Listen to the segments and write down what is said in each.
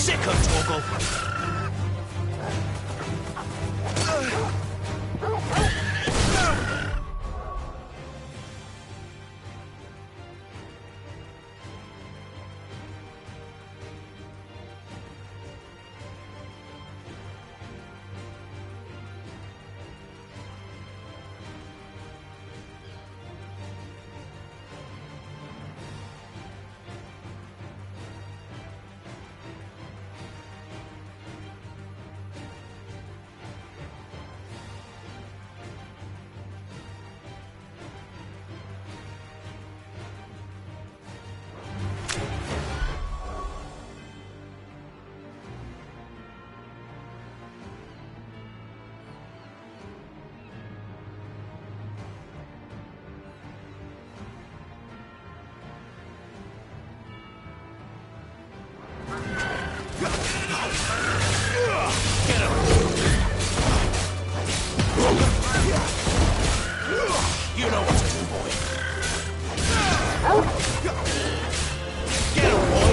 Sick of Torgal. You know what to do, boy. Get him, boy.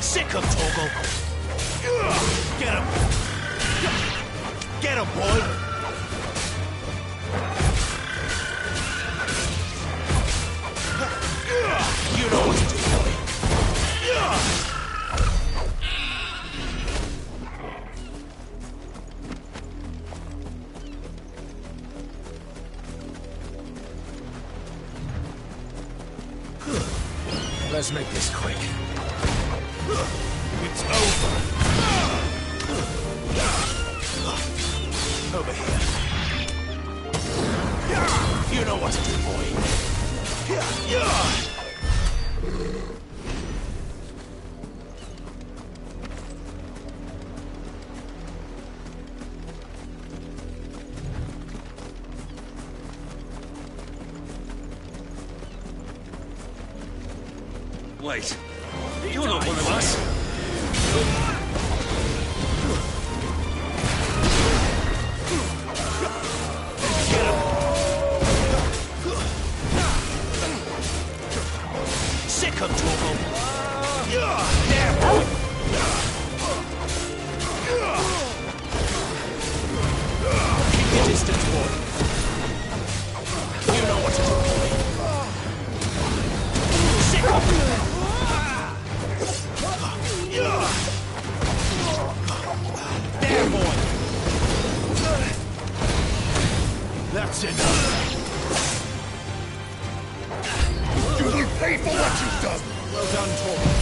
Sick of Torgal. Get him. Get him, boy. You know what to do, boy. Let's make this quick. It's over. Over here. You know what to do, boy. Wait, you're not one of us. Get him. Sick of Torgal. There, boy. Keep your distance, boy. You know what to do, boy. Sick of there, boy. That's enough. You will pay for what you've done! Well done, Torgal.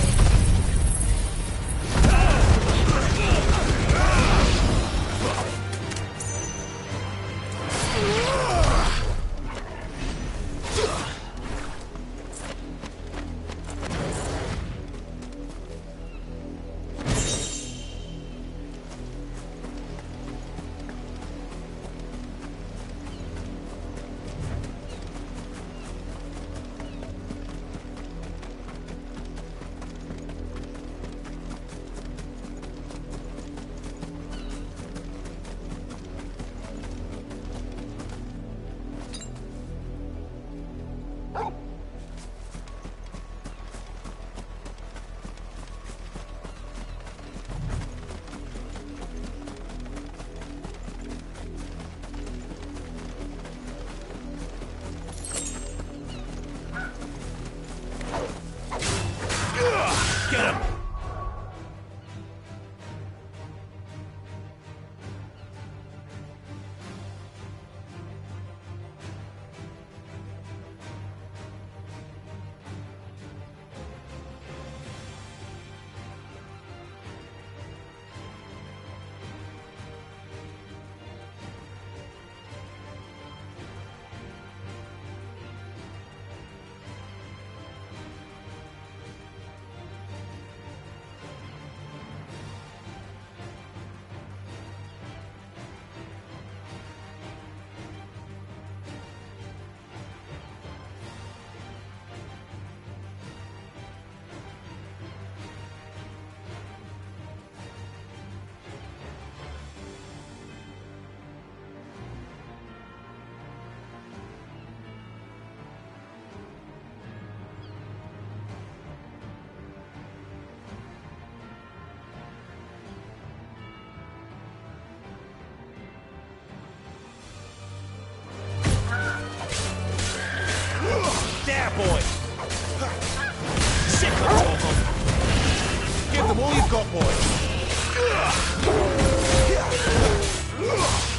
all you've got, boy.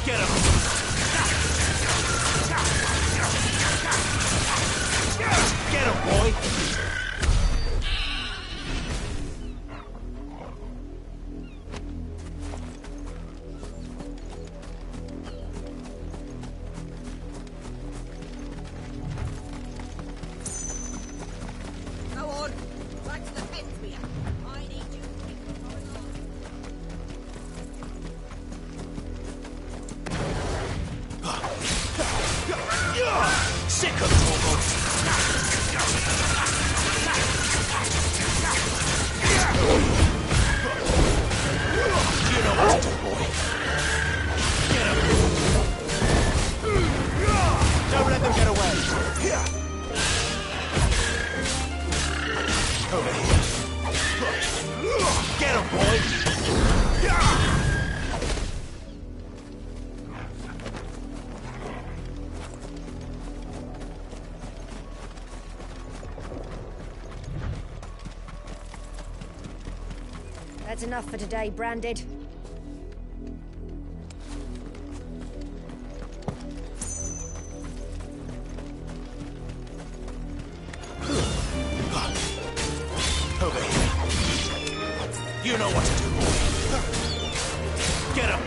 Get him. Get him, boy. Go on. Right to the fence with you. I need you to take control of Sick of trouble. You know what to do, boy. Get him. Don't let them get away. Over here. Get him, boy. That's enough for today, Branded. Over here. You know what to do, boy. Get him.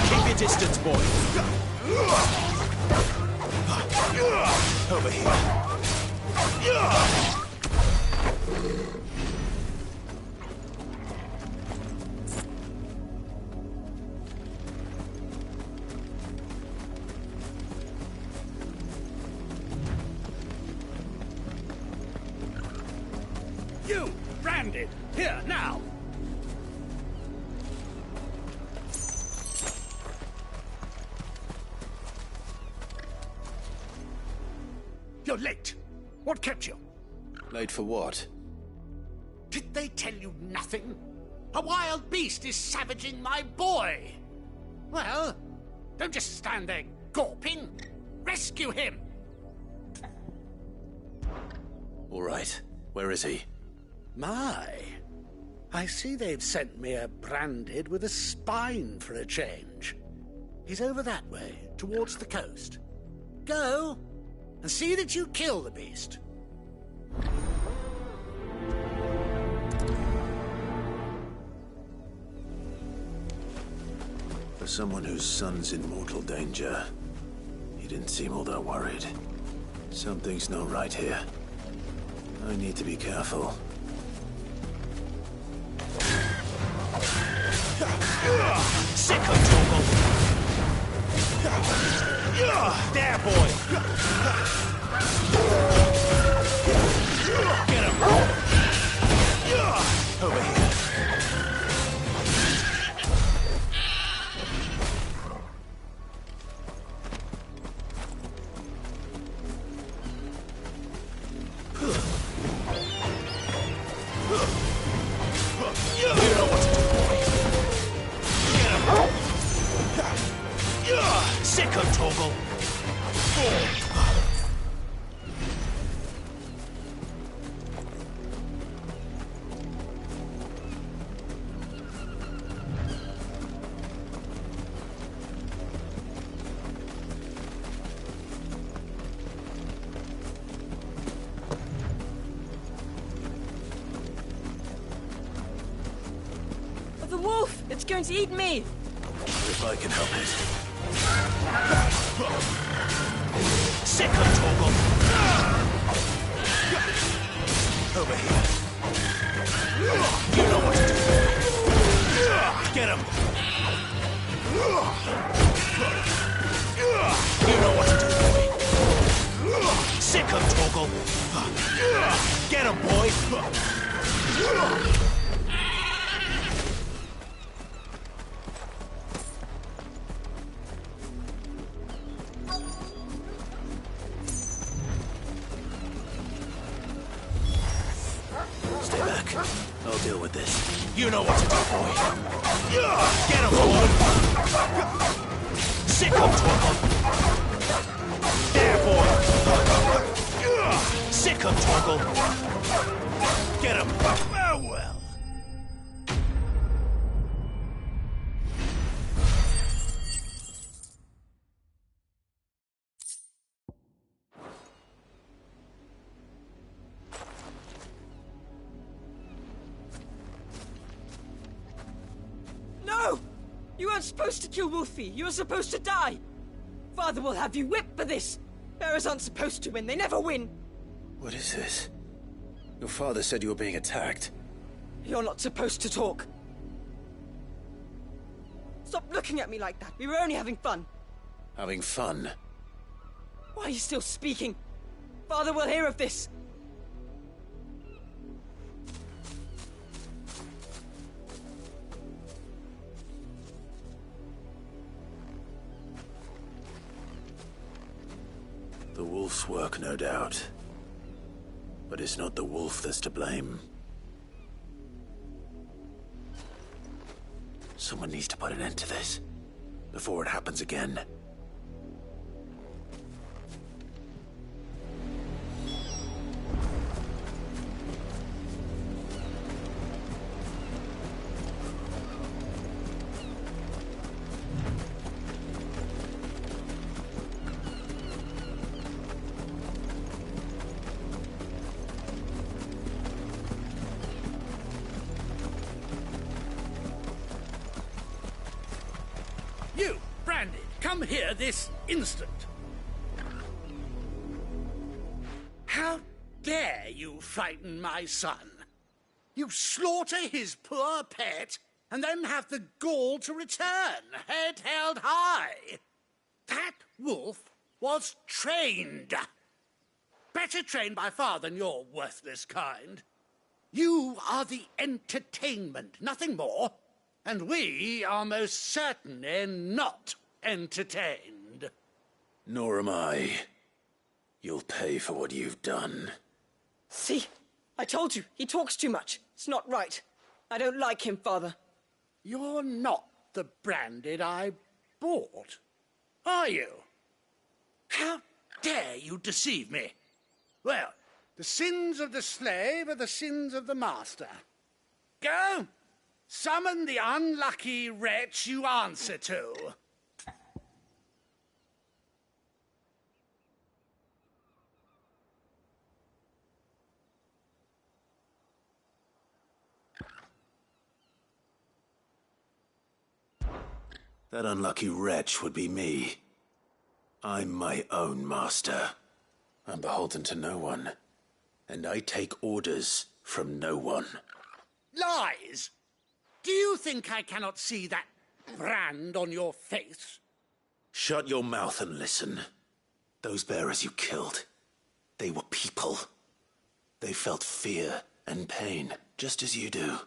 Keep your distance, boy. Over here. You, Branded, here, now! You're late. What kept you? Late for what? Did they tell you nothing? A wild beast is savaging my boy! Well, don't just stand there gawping. Rescue him! All right. Where is he? My, I see they've sent me a Branded with a spine for a change. He's over that way, towards the coast. Go, and see that you kill the beast. For someone whose son's in mortal danger, he didn't seem all that worried. Something's not right here. I need to be careful. Sick of trouble. There, boy. Get him. Over here. You know what to do, boy. Get him. Sick of trouble. The wolf! It's going to eat me! If I can help it. Sick of trouble. Over here. You know what to do. Get him. Torgal! Get him, boy! Stay back. I'll deal with this. You know what to do, boy. Get him, boy! Sick him, Torgal! There, boy! Sick him, Torgal! Get him! Oh, well. No! You weren't supposed to kill Wolfie. You were supposed to die. Father will have you whipped for this. Bearers aren't supposed to win. They never win. What is this? Your father said you were being attacked. You're not supposed to talk. Stop looking at me like that. We were only having fun. Having fun? Why are you still speaking? Father will hear of this. The wolf's work, no doubt. But it's not the wolf that's to blame. Someone needs to put an end to this, before it happens again. You, Brandy, come here this instant. How dare you frighten my son? You slaughter his poor pet and then have the gall to return, head held high. That wolf was trained. Better trained by far than your worthless kind. You are the entertainment, nothing more. And we are most certainly not entertained. Nor am I. You'll pay for what you've done. See? I told you. He talks too much. It's not right. I don't like him, Father. You're not the Branded I bought, are you? How dare you deceive me? Well, the sins of the slave are the sins of the master. Go! Summon the unlucky wretch you answer to. That unlucky wretch would be me. I'm my own master. I'm beholden to no one. And I take orders from no one. Lies! Do you think I cannot see that brand on your face? Shut your mouth and listen. Those bearers you killed, they were people. They felt fear and pain, just as you do.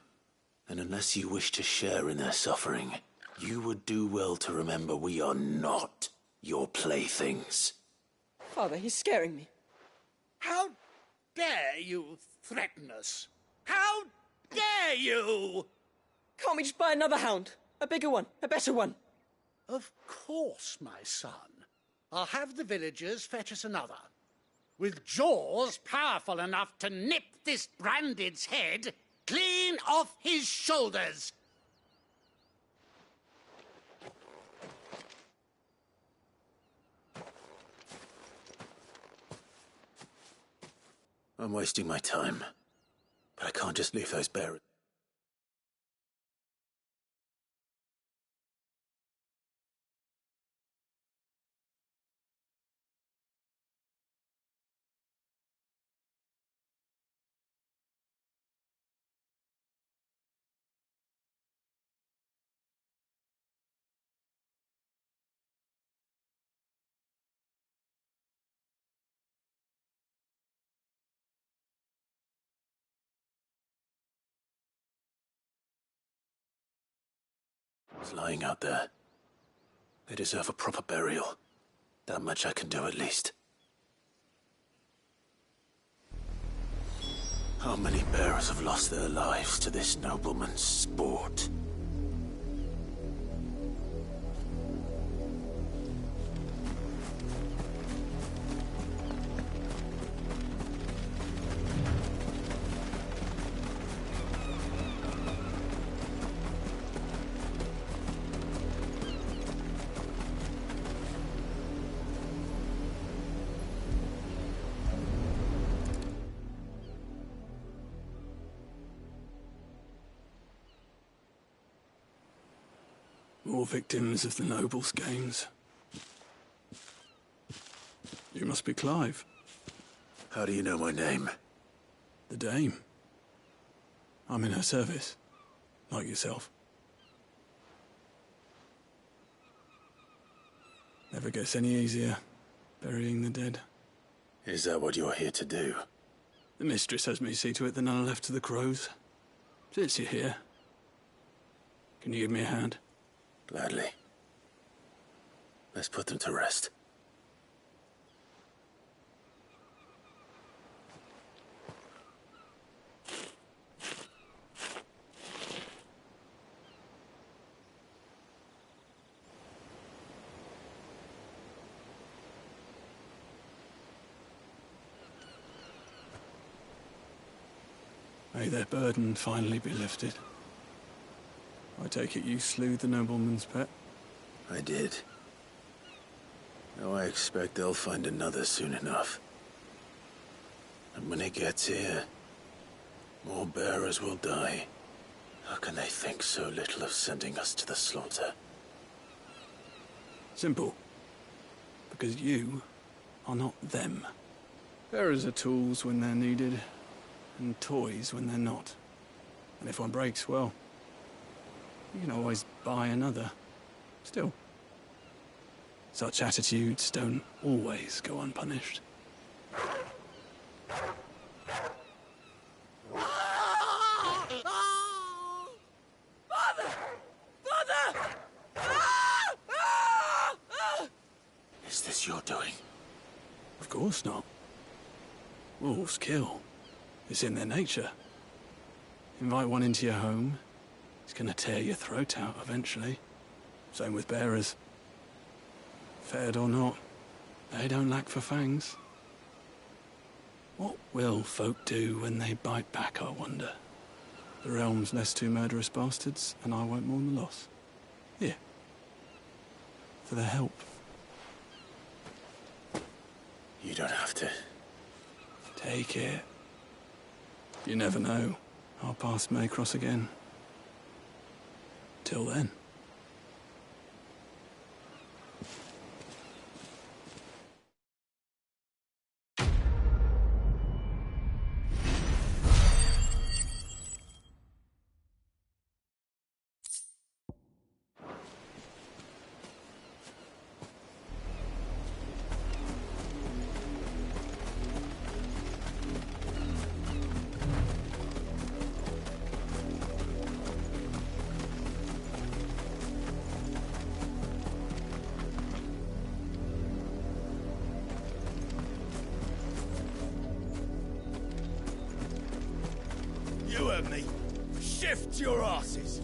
And unless you wish to share in their suffering, you would do well to remember we are not your playthings. Father, he's scaring me. How dare you threaten us? How dare you? Can't we just buy another hound? A bigger one, a better one. Of course, my son. I'll have the villagers fetch us another. With jaws powerful enough to nip this Branded's head clean off his shoulders. I'm wasting my time. But I can't just leave those bearers. It's lying out there. They deserve a proper burial. That much I can do at least. How many bearers have lost their lives to this nobleman's sport? More victims of the nobles' games. You must be Clive. How do you know my name? The Dame. I'm in her service, like yourself. Never gets any easier, burying the dead. Is that what you're here to do? The mistress has me see to it that none are left to the crows. Since you're here, can you give me a hand? Gladly. Let's put them to rest. May their burden finally be lifted. I take it you slew the nobleman's pet? I did. Now I expect they'll find another soon enough. And when it gets here, more bearers will die. How can they think so little of sending us to the slaughter? Simple. Because you are not them. Bearers are tools when they're needed, and toys when they're not. And if one breaks, well, you can always buy another. Still, such attitudes don't always go unpunished. Father! Father! Is this your doing? Of course not. Wolves kill. It's in their nature. Invite one into your home, it's gonna tear your throat out eventually. Same with bearers. Fed or not, they don't lack for fangs. What will folk do when they bite back, I wonder? The realm's less two murderous bastards, and I won't mourn the loss. Here. For their help. You don't have to. Take it. You never know. Our paths may cross again. Till then. You heard me. Shift your asses.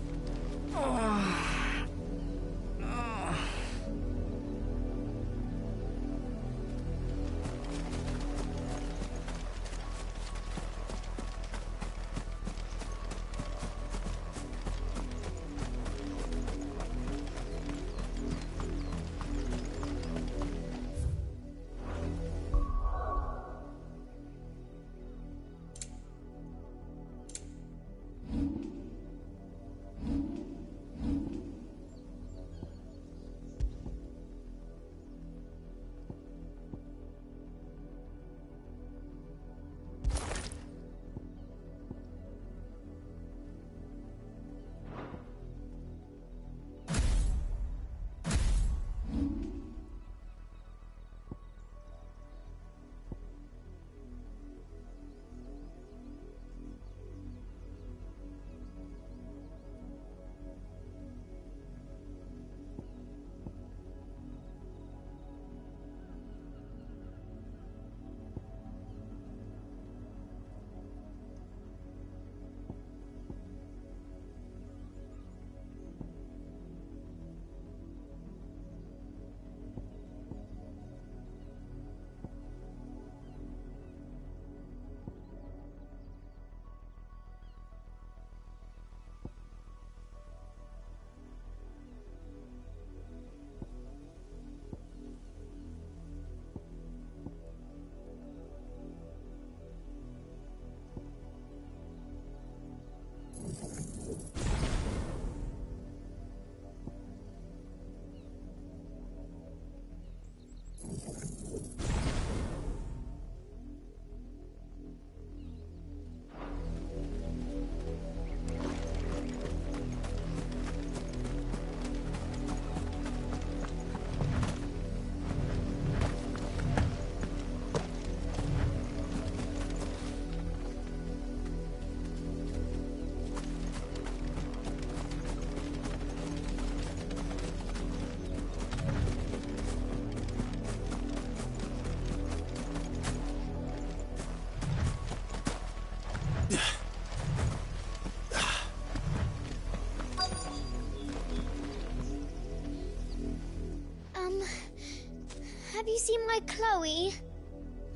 Have you seen my Chloe?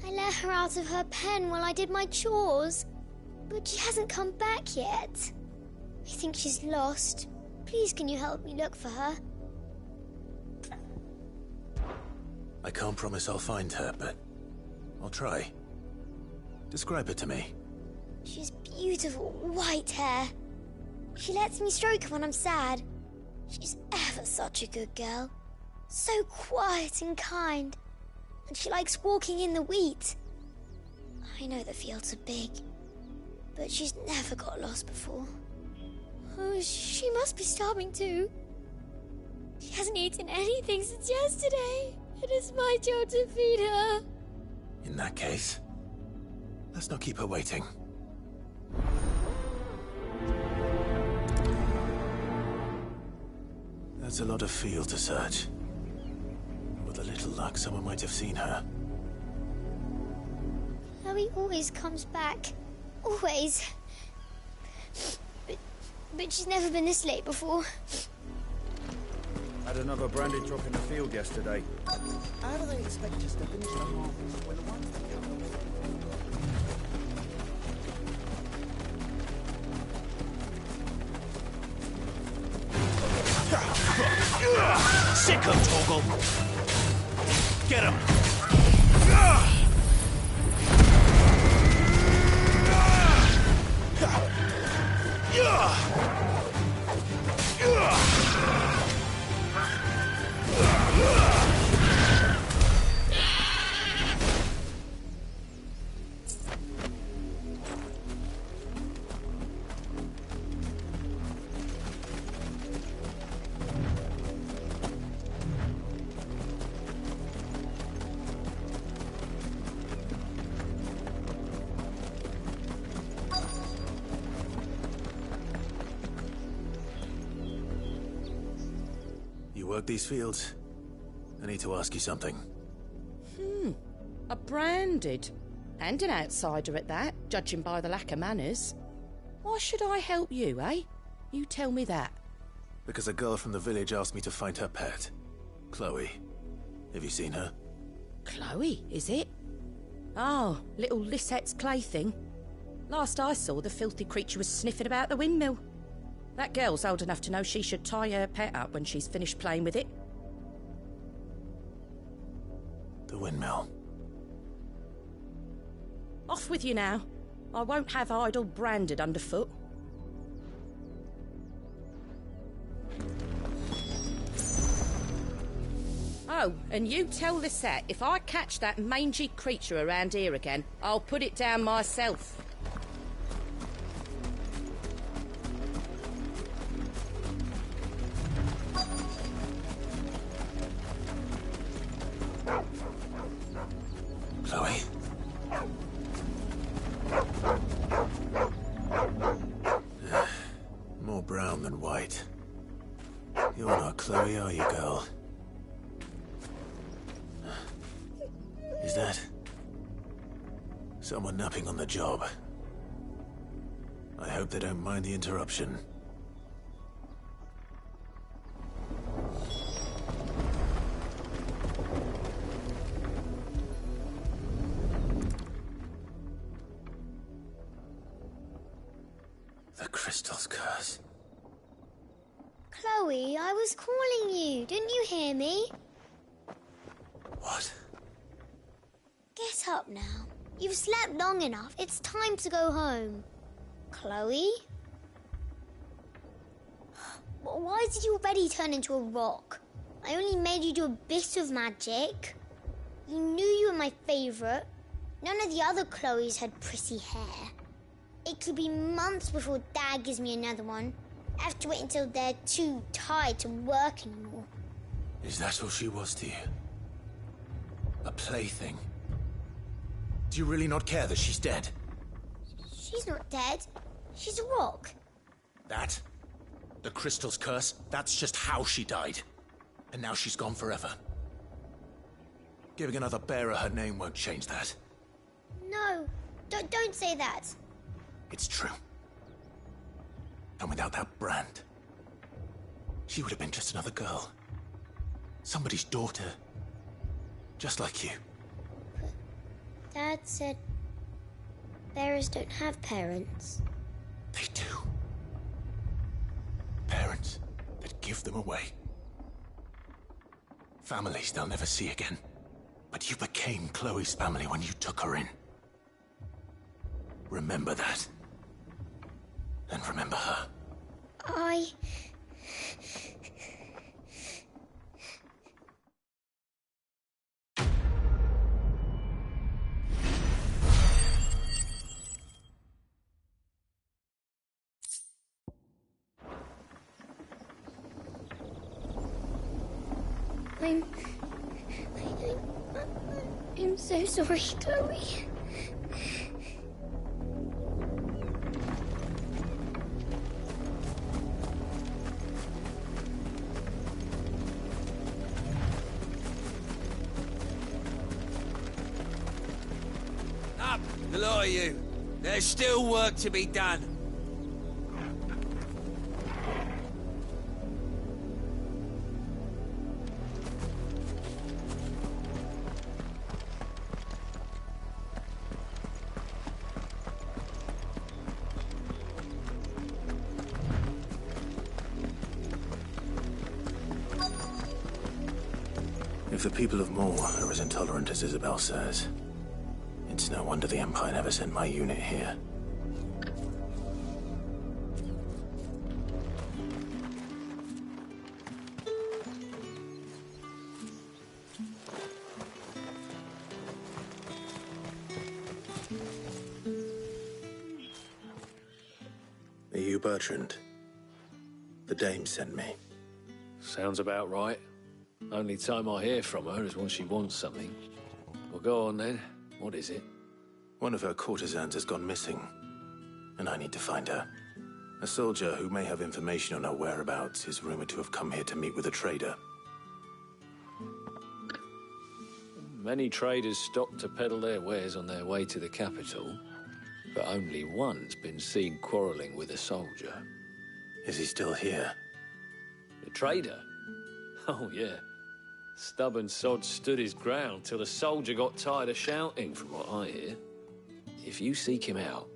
I let her out of her pen while I did my chores, but she hasn't come back yet. I think she's lost. Please, can you help me look for her? I can't promise I'll find her, but I'll try. Describe her to me. She has beautiful white hair. She lets me stroke her when I'm sad. She's ever such a good girl. So quiet and kind. And she likes walking in the wheat. I know the fields are big, but she's never got lost before. Oh, she must be starving too. She hasn't eaten anything since yesterday. It is my job to feed her. In that case, let's not keep her waiting. That's a lot of field to search. With a little luck, someone might have seen her. Chloe always comes back. Always. But she's never been this late before. Had another branded drop in the field yesterday. How do they expect us to finish the harvest when the ones that Sicko, Torgal! Get him! You work these fields? I need to ask you something. A branded. And an outsider at that, judging by the lack of manners. Why should I help you, eh? You tell me that. Because a girl from the village asked me to find her pet. Chloe. Have you seen her? Chloe, is it? Oh, little Lisette's plaything. Last I saw, the filthy creature was sniffing about the windmill. That girl's old enough to know she should tie her pet up when she's finished playing with it. The windmill. Off with you now. I won't have idle branded underfoot. Oh, and you tell Lisette, if I catch that mangy creature around here again, I'll put it down myself. Chloe? More brown than white. You're not Chloe, are you, girl? Is that someone napping on the job? I hope they don't mind the interruption. The crystal's curse. Chloe, I was calling you. Didn't you hear me? What? Get up now. You've slept long enough. It's time to go home. Chloe? Why did you already turn into a rock? I only made you do a bit of magic. You knew you were my favourite. None of the other Chloes had pretty hair. It could be months before Dad gives me another one. I have to wait until they're too tired to work anymore. Is that all she was to you? A plaything? Do you really not care that she's dead? She's not dead. She's a rock. That? The crystal's curse? That's just how she died. And now she's gone forever. Giving another bearer her name won't change that. No, don't say that. It's true. And without that brand, she would have been just another girl. Somebody's daughter. Just like you. Dad said bearers don't have parents. They do. Parents that give them away. Families they'll never see again. But you became Chloe's family when you took her in. Remember that. And remember her. I'm so sorry, Chloe. Up, the lot of you. There's still work to be done. If the people of Moor are as intolerant as Isabel says, it's no wonder the Empire never sent my unit here. Are you Bertrand? The dame sent me. Sounds about right. Only time I hear from her is when she wants something. Well, go on then. What is it? One of her courtesans has gone missing, and I need to find her. A soldier who may have information on her whereabouts is rumored to have come here to meet with a trader. Many traders stop to peddle their wares on their way to the capital, but only one's been seen quarrelling with a soldier. Is he still here? The trader? Oh, yeah. Stubborn sod stood his ground till the soldier got tired of shouting, from what I hear. If you seek him out,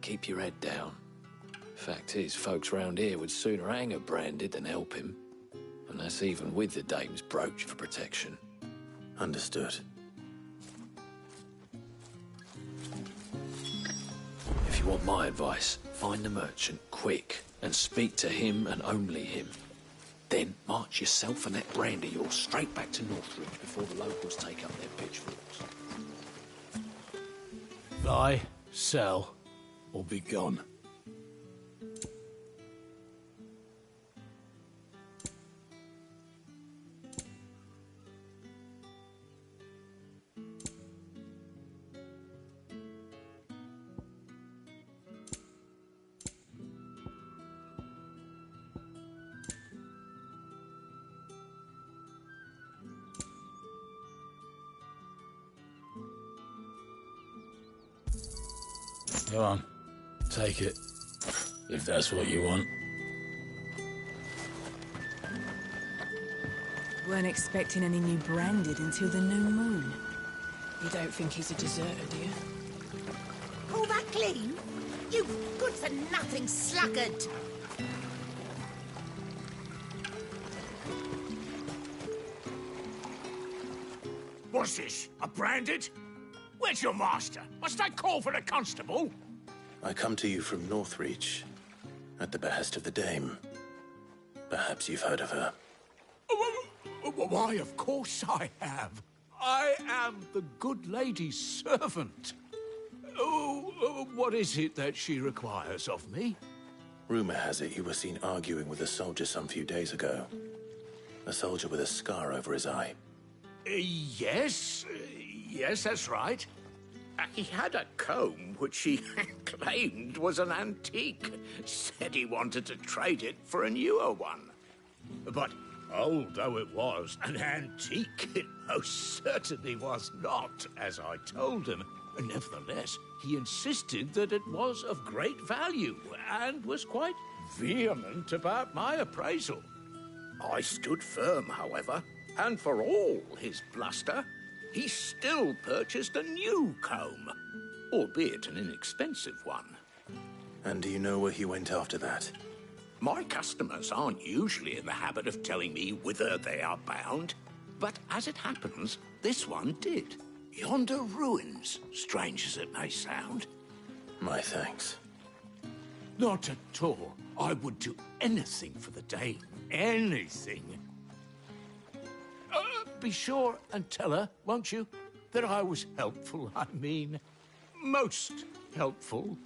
keep your head down. Fact is, folks round here would sooner hang a branded than help him. And that's even with the dame's brooch for protection. Understood. If you want my advice, find the merchant quick and speak to him and only him. Then march yourself and that brand of yours straight back to Northridge before the locals take up their pitchforks. Buy, sell, or be gone. Go on, take it, if that's what you want. Weren't expecting any new branded until the new moon. You don't think he's a deserter, do you? All that clean? You good-for-nothing sluggard! What's this? A branded? Where's your master? Must I call for a constable? I come to you from Northreach, at the behest of the dame. Perhaps you've heard of her. Why, of course I have. I am the good lady's servant. What is it that she requires of me? Rumor has it you were seen arguing with a soldier some few days ago. A soldier with a scar over his eye. Yes, that's right. He had a comb which he claimed was an antique. Said he wanted to trade it for a newer one. But Old though it was, an antique it most certainly was not, as I told him. Nevertheless, he insisted that it was of great value, and was quite vehement about my appraisal. I stood firm, however, and for all his bluster, he still purchased a new comb, albeit an inexpensive one. And do you know where he went after that? My customers aren't usually in the habit of telling me whither they are bound, but as it happens, this one did. Yonder ruins, strange as it may sound. My thanks. Not at all. I would do anything for the Dame. Anything. Be sure and tell her, won't you, that I was helpful. I mean, most helpful.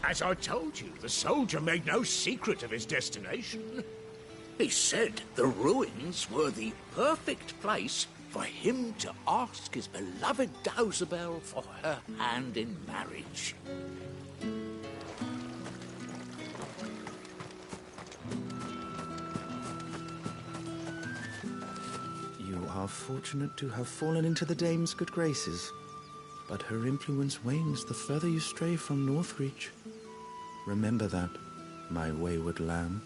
As I told you, the soldier made no secret of his destination. He said the ruins were the perfect place for him to ask his beloved Dowsabel for her hand in marriage. You are fortunate to have fallen into the Dame's good graces, but her influence wanes the further you stray from Northreach. Remember that, my wayward lamb.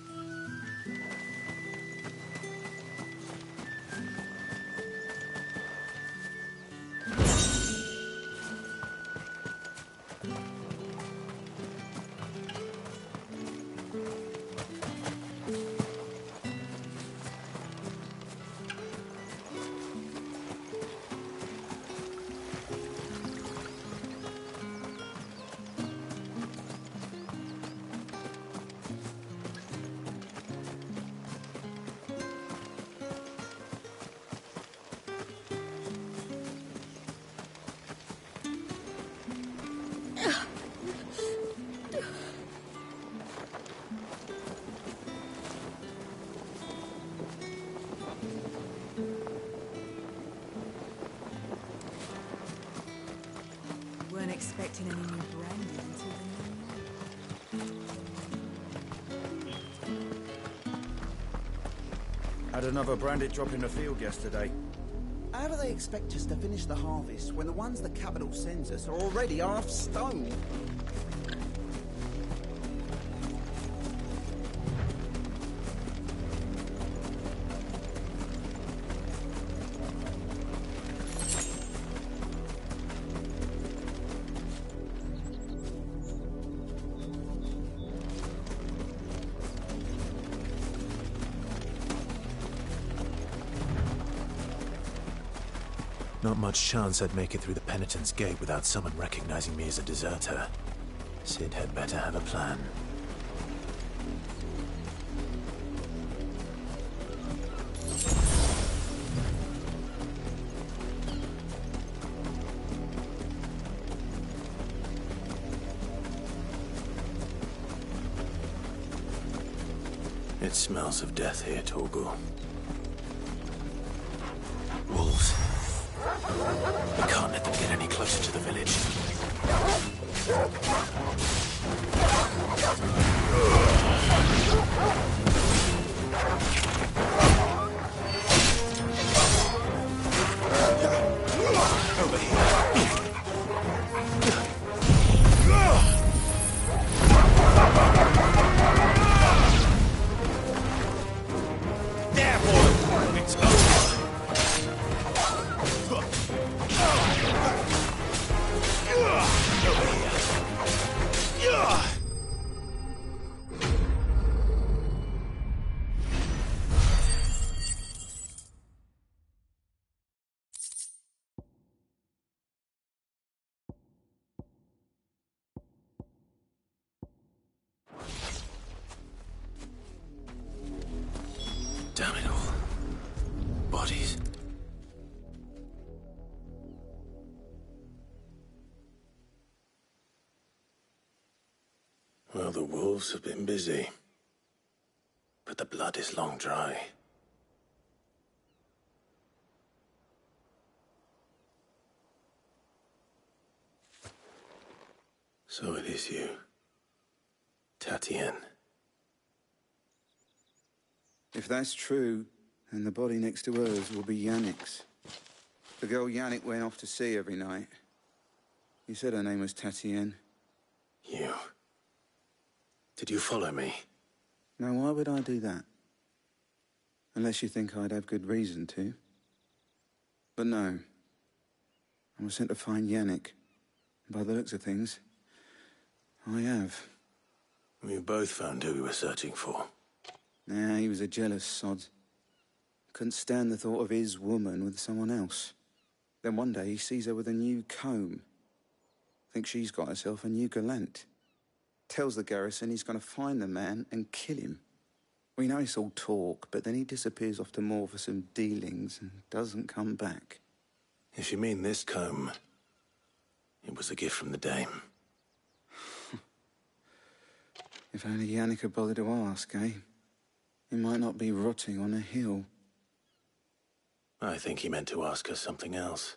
Weren't expecting any new branding until the Had another branded drop in the field yesterday. How do they expect us to finish the harvest when the ones the capital sends us are already half stone? Not much chance I'd make it through the Penitent's Gate without someone recognizing me as a deserter. Sid had better have a plan. It smells of death here, Torgal. Wolves. We can't let them get any closer to the village. Over here. There, boy! It's over! Damn it all. Bodies. Well, the wolves have been busy. But the blood is long dry. So it is you. Tatienne. If that's true, then the body next to hers will be Yannick's. The girl Yannick went off to see every night. You said her name was Tatienne. You... Did you follow me? Now, why would I do that? Unless you think I'd have good reason to. But no. I was sent to find Yannick. By the looks of things, I have. We both found who we were searching for. Nah, he was a jealous sod. Couldn't stand the thought of his woman with someone else. Then one day he sees her with a new comb. Thinks she's got herself a new gallant. Tells the garrison he's going to find the man and kill him. We know it's all talk, but then he disappears off to Moor for some dealings and doesn't come back. If you mean this comb, it was a gift from the Dame. If only Yannick had bothered to ask, eh? He might not be rotting on a hill. I think he meant to ask her something else.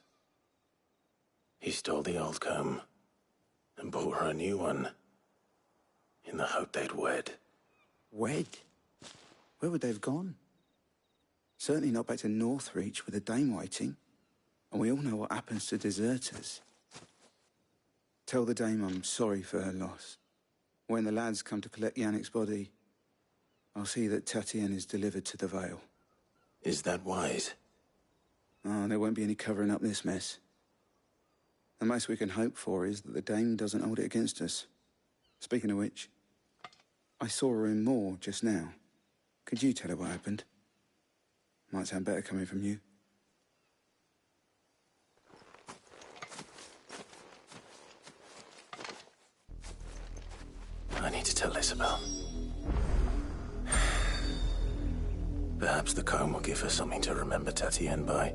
He stole the old comb and bought her a new one in the hope they'd wed. Wed? Where would they have gone? Certainly not back to Northreach with the Dame waiting. And we all know what happens to deserters. Tell the Dame I'm sorry for her loss. When the lads come to collect Yannick's body, I'll see that Tatienne is delivered to the Vale. Is that wise? Oh, there won't be any covering up this mess. The most we can hope for is that the Dame doesn't hold it against us. Speaking of which, I saw her in Moor just now. Could you tell her what happened? Might sound better coming from you. I need to tell Isabel. Perhaps the comb will give her something to remember Tatienne by.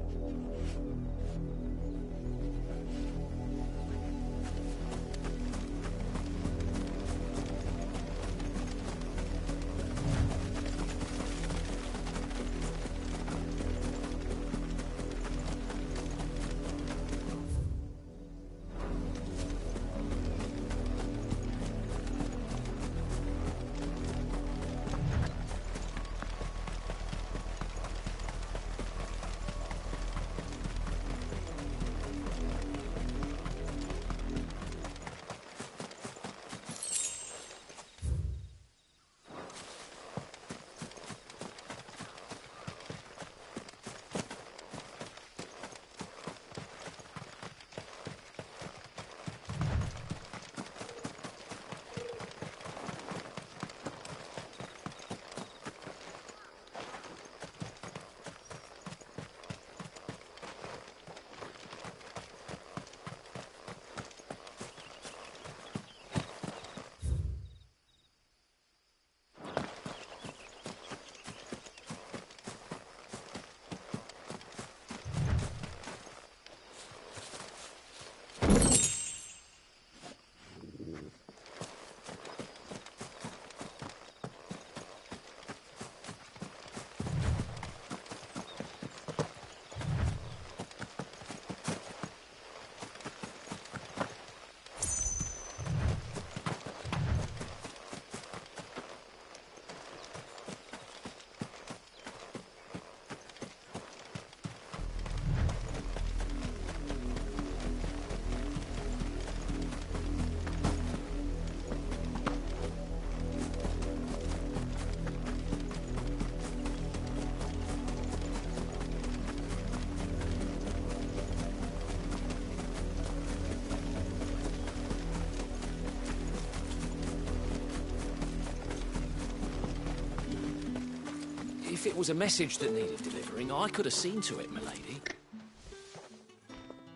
If it was a message that needed delivering, I could have seen to it, milady.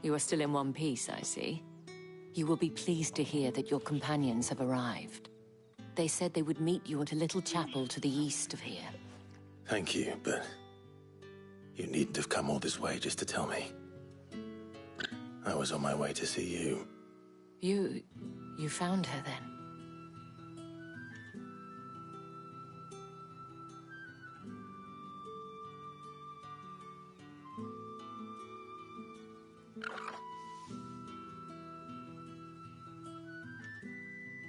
You are still in one piece, I see. You will be pleased to hear that your companions have arrived. They said they would meet you at a little chapel to the east of here. Thank you, but you needn't have come all this way just to tell me. I was on my way to see you. You found her then?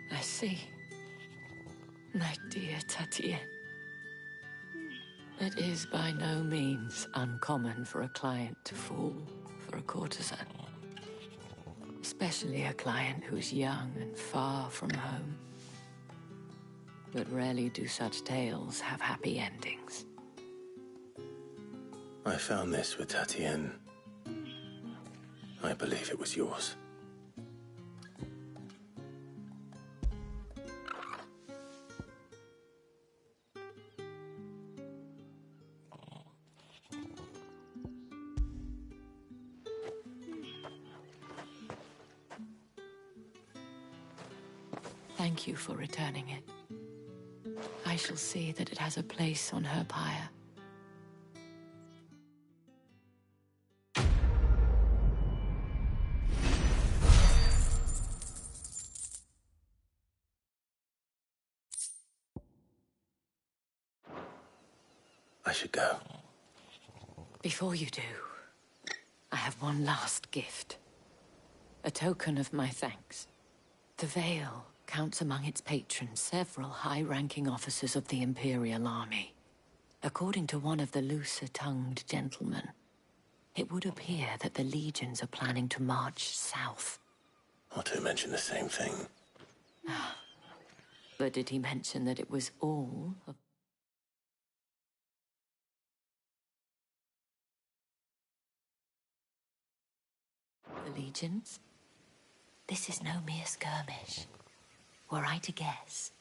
I see. My dear Tatien. It is by no means uncommon for a client to fall for a courtesan. Especially a client who's young and far from home. But rarely do such tales have happy endings. I found this with Tatien. I believe it was yours. Thank you for returning it. I shall see that it has a place on her pyre. I should go. Before you do, I have one last gift. A token of my thanks. The Vale counts among its patrons several high-ranking officers of the Imperial Army. According to one of the looser-tongued gentlemen, it would appear that the legions are planning to march south. Or to mention the same thing. But did he mention that it was all of... the legions? This is no mere skirmish. Were I to guess,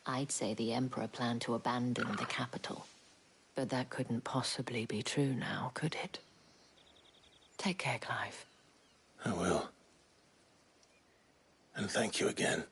I'd say the Emperor planned to abandon the capital. But that couldn't possibly be true now, could it? Take care, Clive. I will. And thank you again.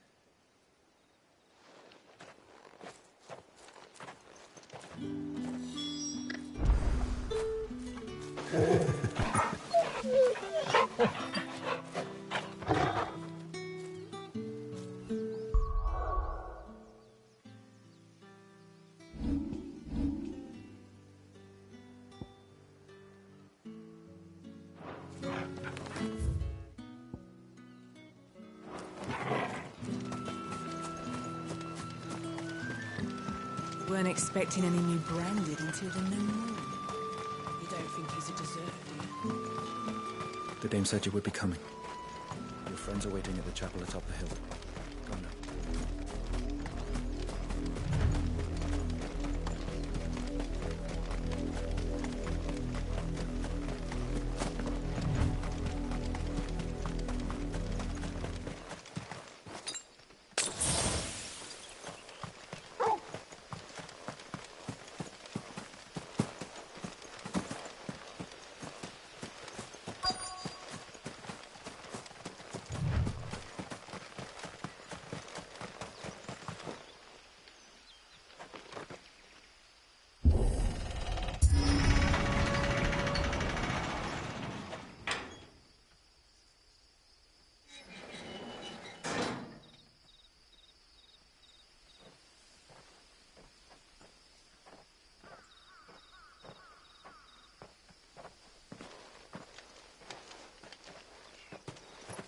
Weren't expecting any new branded until the new moon. You don't think he's a deserter, do you? The dame said you would be coming. Your friends are waiting at the chapel atop the hill. Go now.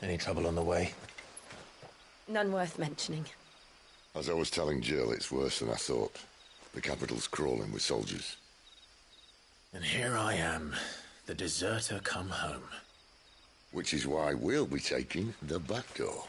Any trouble on the way? None worth mentioning. As I was telling Jill, it's worse than I thought. The capital's crawling with soldiers. And here I am, the deserter come home. Which is why we'll be taking the back door.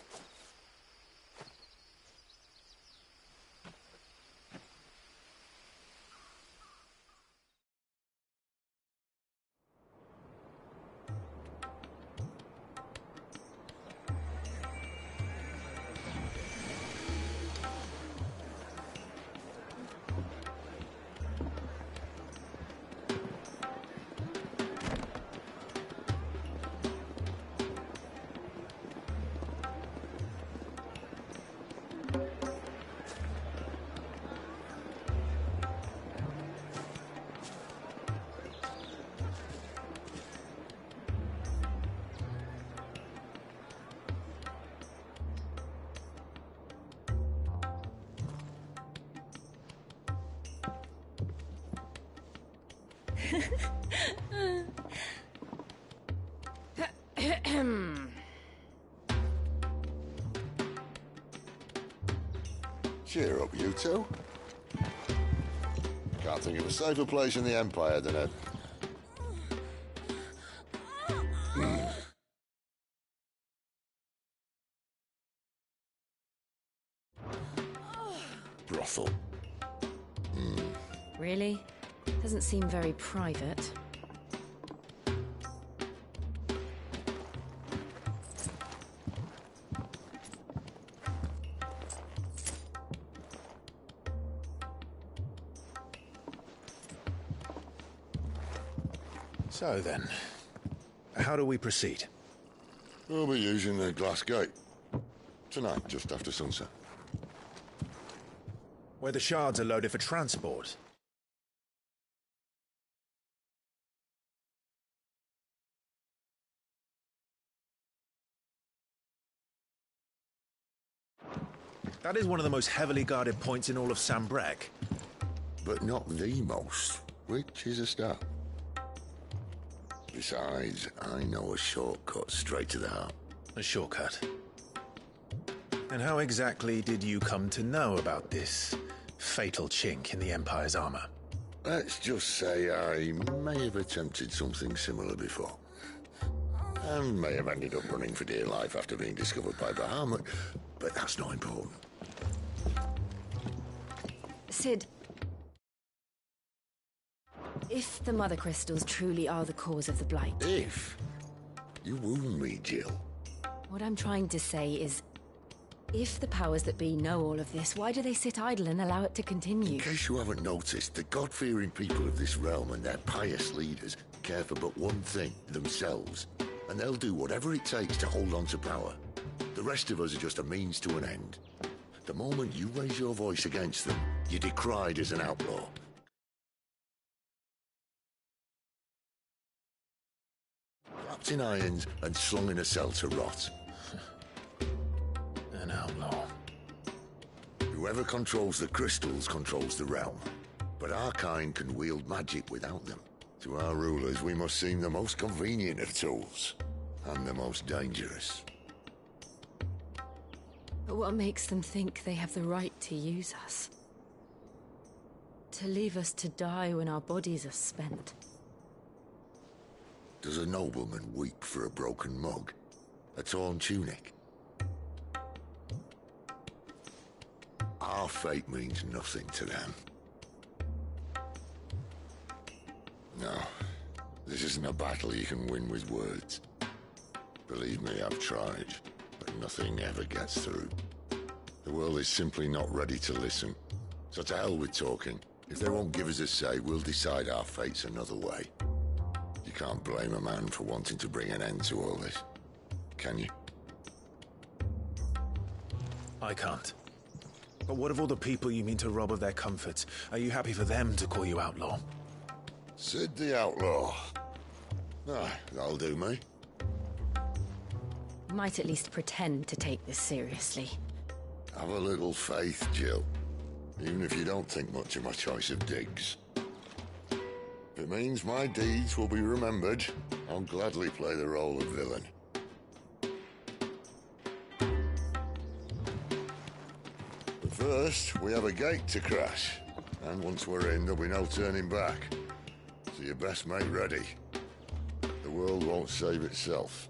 Cheer up, you two. Can't think of a safer place in the Empire than it. Brothel. Really? Doesn't seem very private. So then, how do we proceed? We'll be using the glass gate. Tonight, just after sunset. Where the shards are loaded for transport. That is one of the most heavily guarded points in all of Sambrec. But not the most, which is a start. Besides, I know a shortcut straight to the heart. A shortcut? And how exactly did you come to know about this fatal chink in the Empire's armor? Let's just say I may have attempted something similar before. And may have ended up running for dear life after being discovered by Bahamut, but that's not important. Sid, if the Mother Crystals truly are the cause of the Blight... If? You wound me, Jill. What I'm trying to say is, if the powers that be know all of this, why do they sit idle and allow it to continue? In case you haven't noticed, the God-fearing people of this realm and their pious leaders care for but one thing, themselves. And they'll do whatever it takes to hold on to power. The rest of us are just a means to an end. The moment you raise your voice against them, you're decried as an outlaw. Wrapped in irons and slung in a cell to rot. An outlaw. Whoever controls the crystals controls the realm. But our kind can wield magic without them. To our rulers, we must seem the most convenient of tools. And the most dangerous. But what makes them think they have the right to use us? To leave us to die when our bodies are spent? Does a nobleman weep for a broken mug? A torn tunic? Our fate means nothing to them. No, this isn't a battle you can win with words. Believe me, I've tried, but nothing ever gets through. The world is simply not ready to listen. So to hell with talking. If they won't give us a say, we'll decide our fates another way. You can't blame a man for wanting to bring an end to all this, can you? I can't. But what of all the people you mean to rob of their comforts? Are you happy for them to call you outlaw? Sid the Outlaw. Ah, that'll do me. Might at least pretend to take this seriously. Have a little faith, Jill. Even if you don't think much of my choice of digs. If it means my deeds will be remembered, I'll gladly play the role of villain. But first, we have a gate to crash. And once we're in, there'll be no turning back. So you best make ready. The world won't save itself.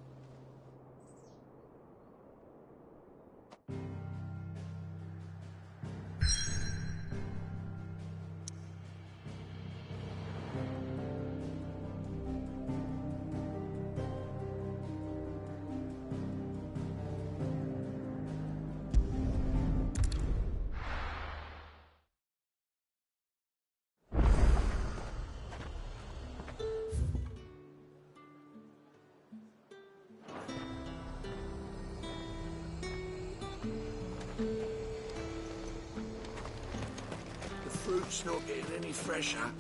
Fruit's not getting any fresher.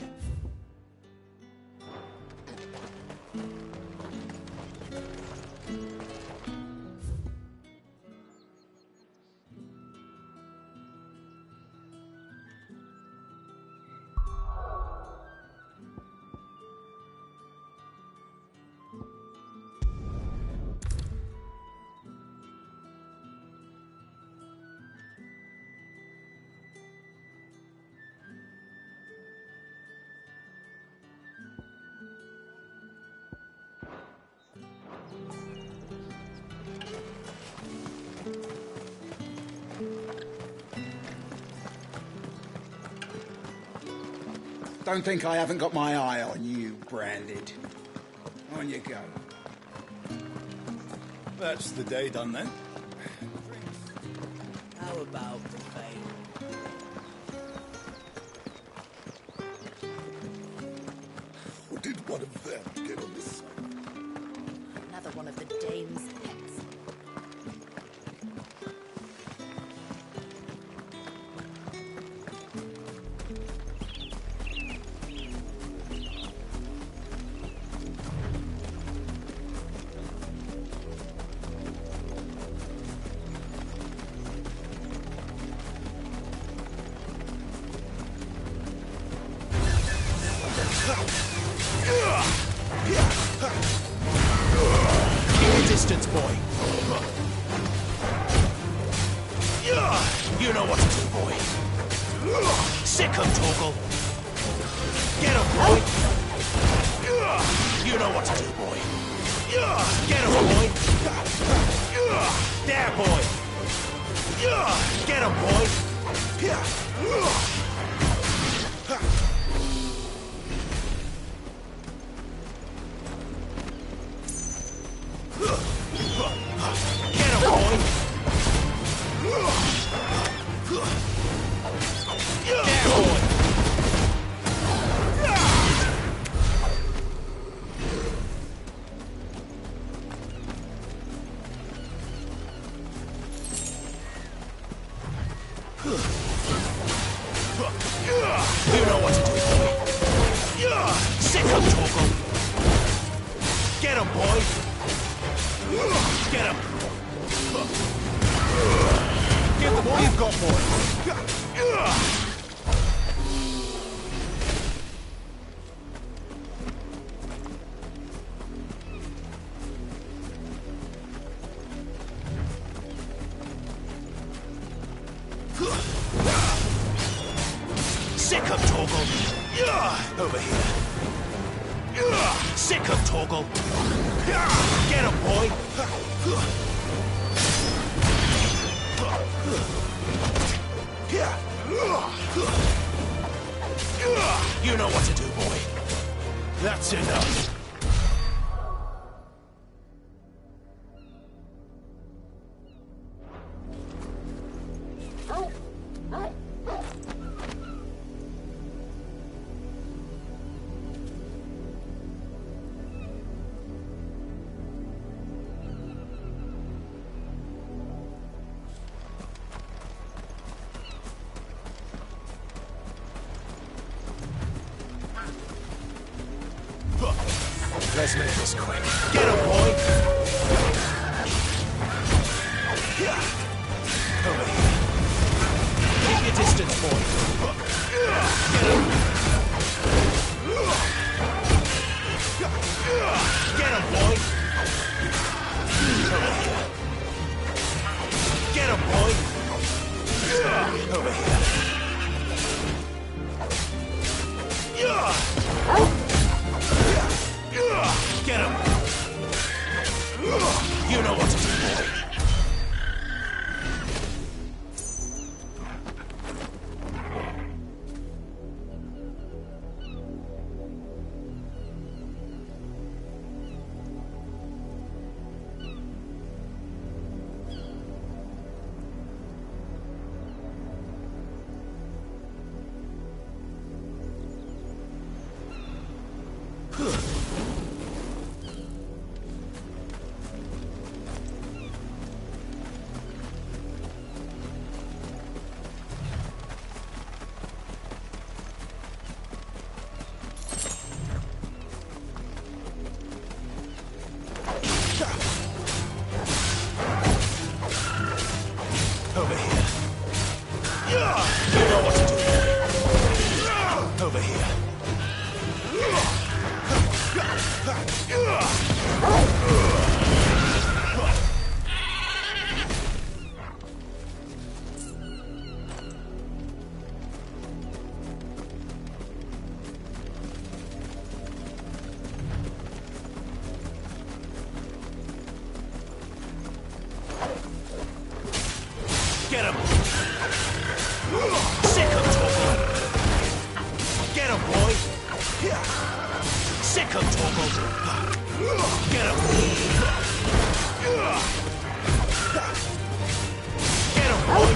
Don't think I haven't got my eye on you, Branded. On you go. That's the day done then. How about the veil? How did one of them get on this? Another one of the dame's pets. Keep your distance, boy. You know what to do, boy. Sick him, Torgal. Get him, boy. You know what to do, boy. Get him, boy. There, boy. Get him, boy. Get him, boy. There, boy. You know what to do, boy. Sick him, Torgal. Get him, boy. Get him. Give them all you've got, boy. Sick him, Torgal. Over here. Sick him, Torgal. Get him, boy. You know what to do, boy. That's enough. Let's make this quick. Get him, boy! Over here. Keep your distance, boy. Get him! Get him, boy! Over here. Get him, boy! Over here. Get him! You know what to do, boy. Over here. You know what to do, boy. Over here. Get him! Sick him, Torgal! Get him, boy! Sick of Torgal! Get him! Get him, boy!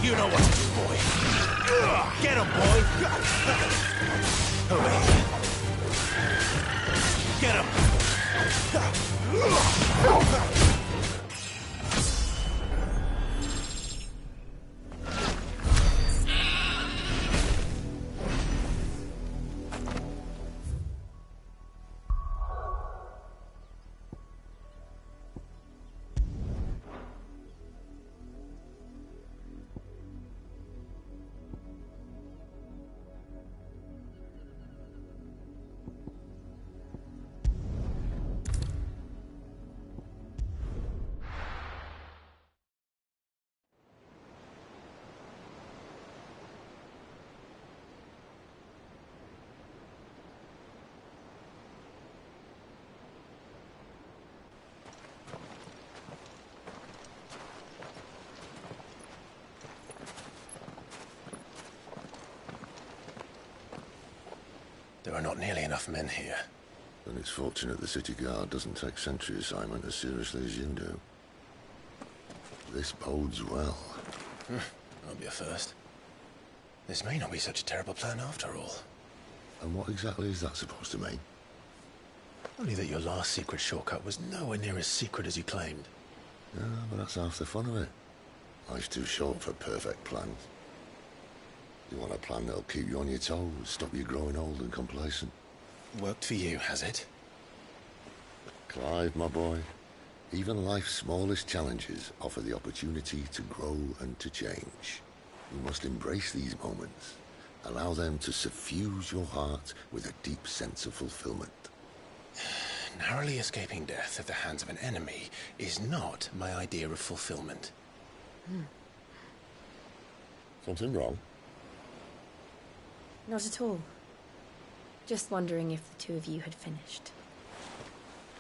You know what to do, boy. Get him, boy! Over here. Get him! There are not nearly enough men here. Then it's fortunate the city guard doesn't take sentry assignment as seriously as you do. This bodes well. That'll be a first. This may not be such a terrible plan after all. And what exactly is that supposed to mean? Only that your last secret shortcut was nowhere near as secret as you claimed. Yeah, but that's half the fun of it. Life's too short for perfect plans. You want a plan that'll keep you on your toes, stop you growing old and complacent. Worked for you, has it? Clive, my boy, even life's smallest challenges offer the opportunity to grow and to change. You must embrace these moments. Allow them to suffuse your heart with a deep sense of fulfillment. Narrowly escaping death at the hands of an enemy is not my idea of fulfillment. Something wrong? Not at all. Just wondering if the two of you had finished.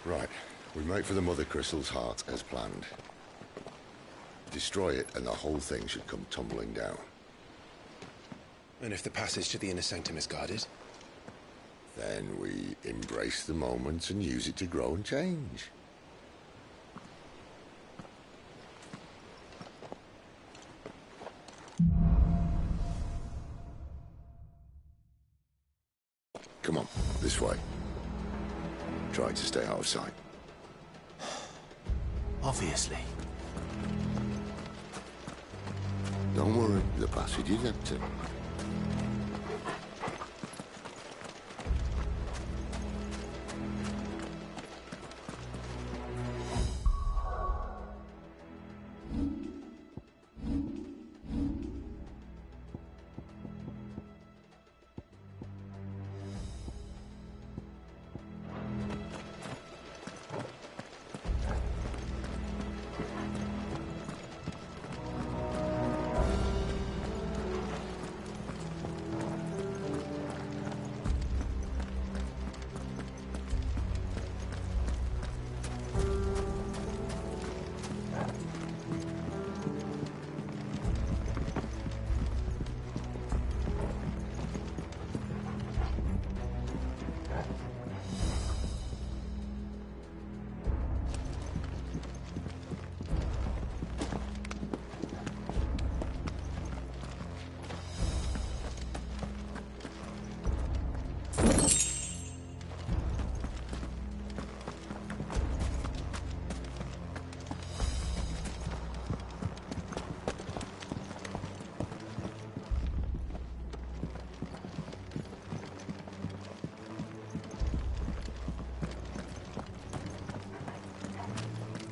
Right. We make for the Mother Crystal's heart as planned. Destroy it and the whole thing should come tumbling down. And if the passage to the inner sanctum is guarded? Then we embrace the moment and use it to grow and change. Come on, this way. Try to stay out of sight. Obviously. Don't worry, the passage is empty.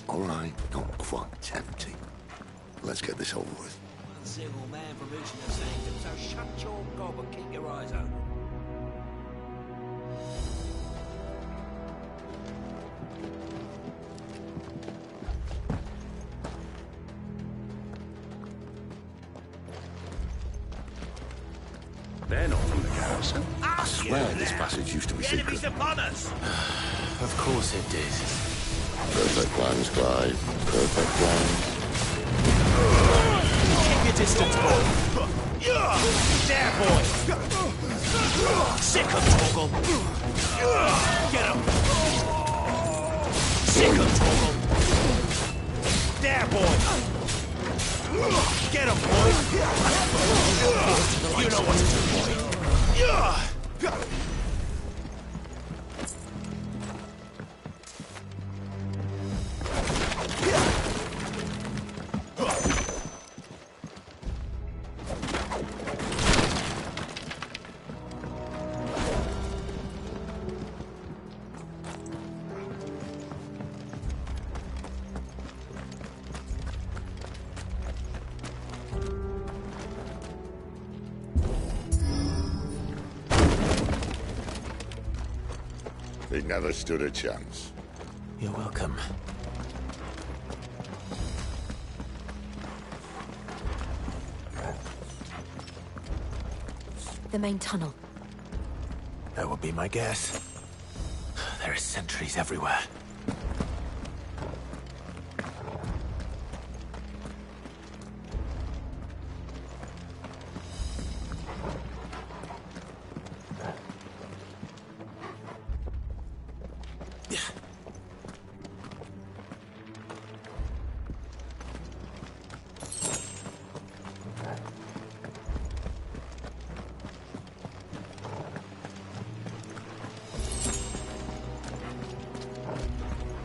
All right, not quite empty. Let's get this over with. Uncivil man from reaching the sanctum, so shut your gob and keep your eyes open. They're not from the house. I swear this passage used to be The enemy's secret. upon us! Of course it did. Perfect plans, Clive. Perfect plans. Keep your distance, boy! There, boy! Sick of Torgal! Get him! Sick of Torgal! There, boy! Get him, boy! You know what to do, boy! He never stood a chance. You're welcome. The main tunnel. That would be my guess. There are sentries everywhere.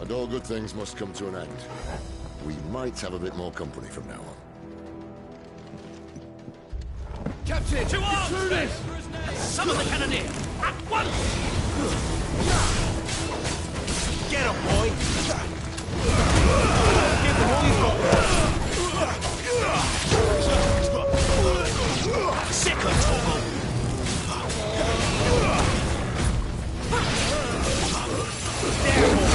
And all good things must come to an end. We might have a bit more company from now on. Captain! To arms! Summon the cannoneer! At once! Get him, boy! Give them all you've got! Sick of Torgal! There, boy!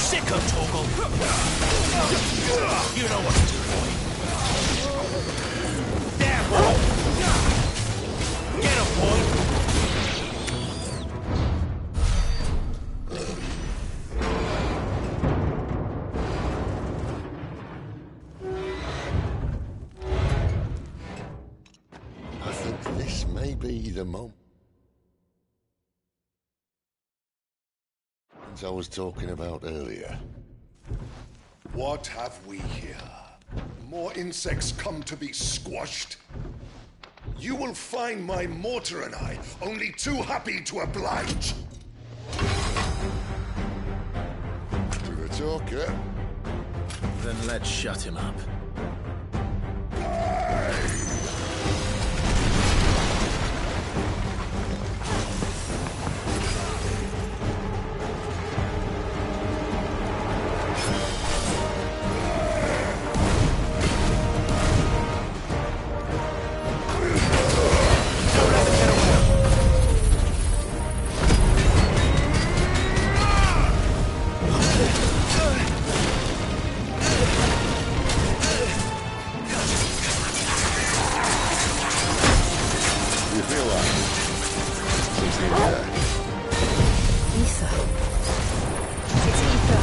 Sick of Torgal! You know what to do, boy! There, boy! Get him, boy! I think this may be the moment. As I was talking about earlier. What have we here? More insects come to be squashed? You will find my mortar and I only too happy to oblige. To the talker. Then let's shut him up. You feel like it's in there. Ether. It's ether.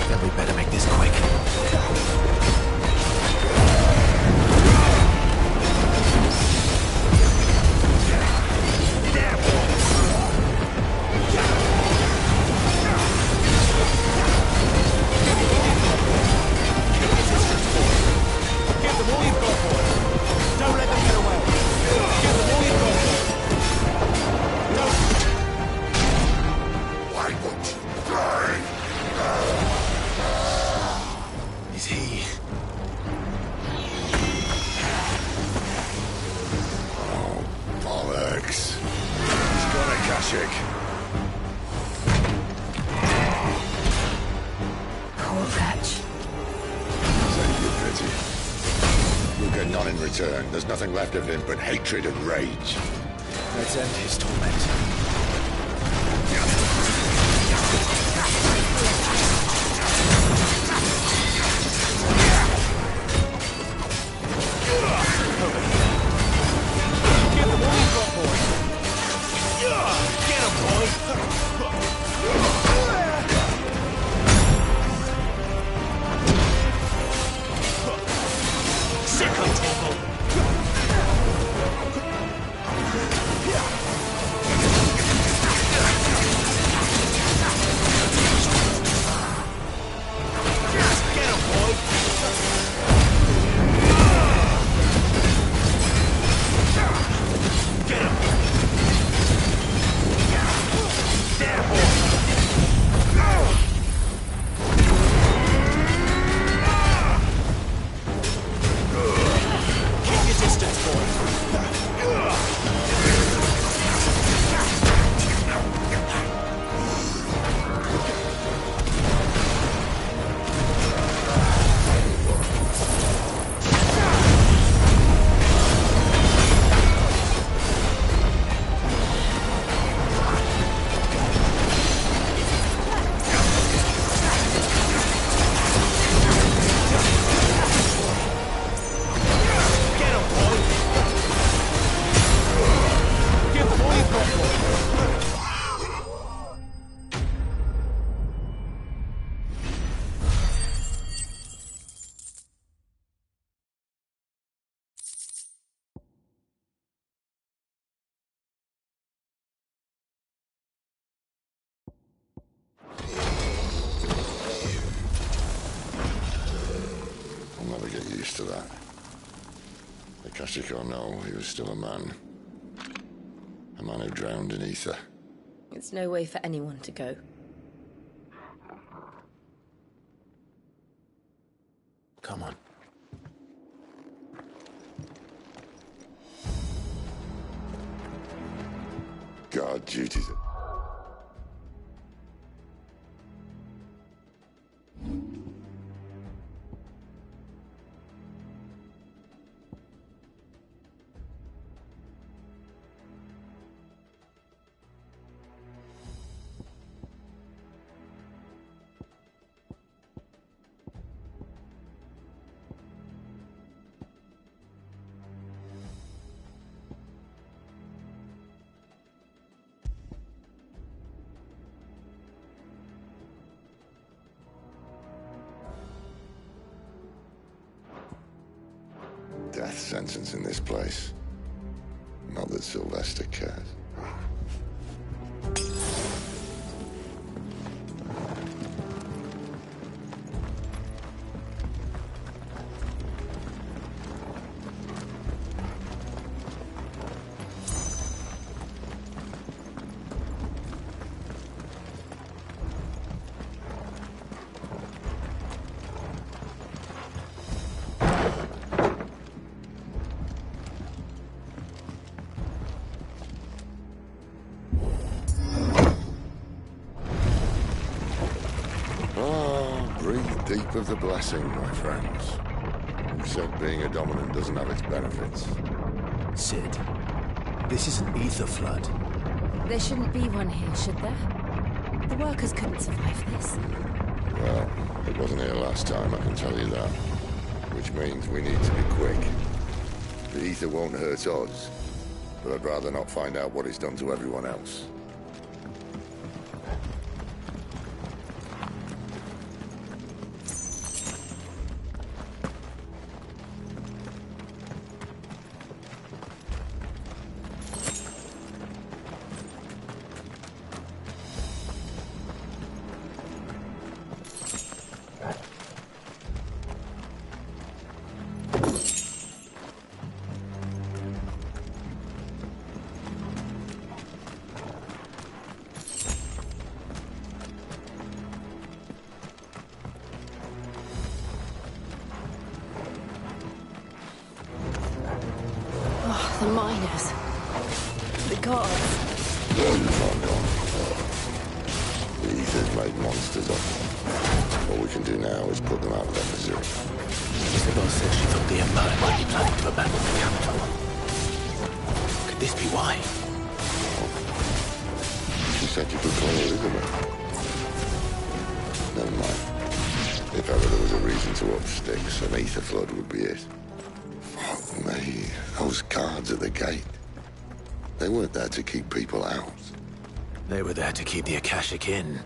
Then we better make this quick. Give them all you've got, boy! Don't let them get away! Give them all you've got, boy! Why won't you die? Is he? Oh, bollocks. He's got a Kashik. Poor Patch. Save your pity. You'll get none in return. There's nothing left of him but hatred and rage. Let's end his torment. Give them all you've got, boy! Get him, boy! Sick of Torgal! Akashic or no, he was still a man. A man who drowned in ether. It's no way for anyone to go. Come on. Guard duties. Death sentence in this place. Not that Sylvester cares. Deep of the blessing, my friends. You said being a dominant doesn't have its benefits. Sid, this is an ether flood. There shouldn't be one here, should there? The workers couldn't survive this. Well, it wasn't here last time, I can tell you that. Which means we need to be quick. The ether won't hurt us, but I'd rather not find out what it's done to everyone else. The miners. The gods. The ether's made monsters of them. What we can do now is put them out of their misery. Isabel said she thought the Empire might be planning to abandon the capital. Could this be why? She said you could call Elizabeth. Never mind. If ever there was a reason to up sticks, an ether flood would be it. Fuck me. Those guards at the gate. They weren't there to keep people out. They were there to keep the Akashic in.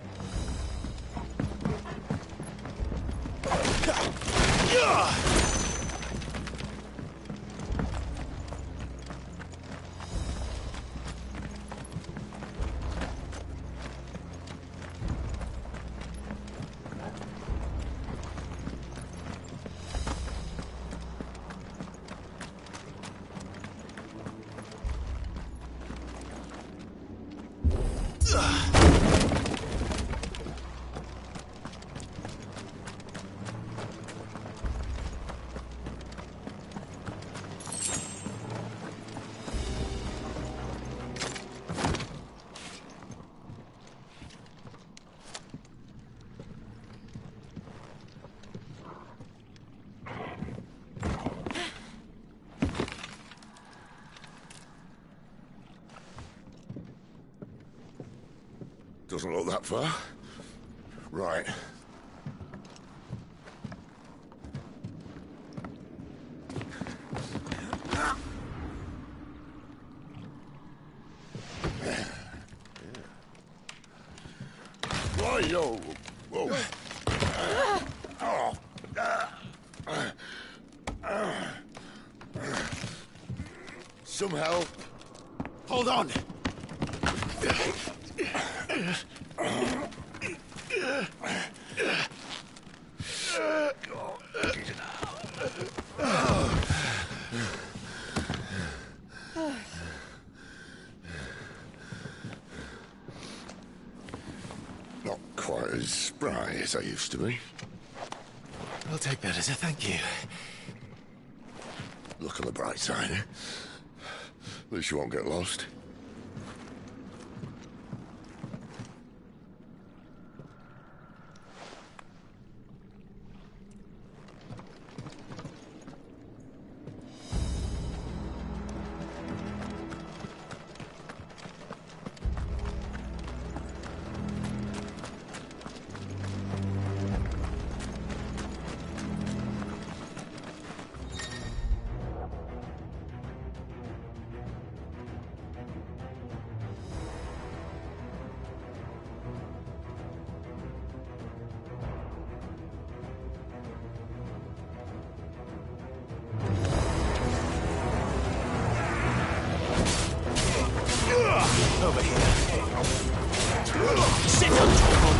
Doesn't look that far. Right. Whoa, yo. Whoa. Some help. Hold on. as spry as I used to be. I'll take that as a thank you. Look on the bright side, eh? At least you won't get lost. Over here. Sit on top of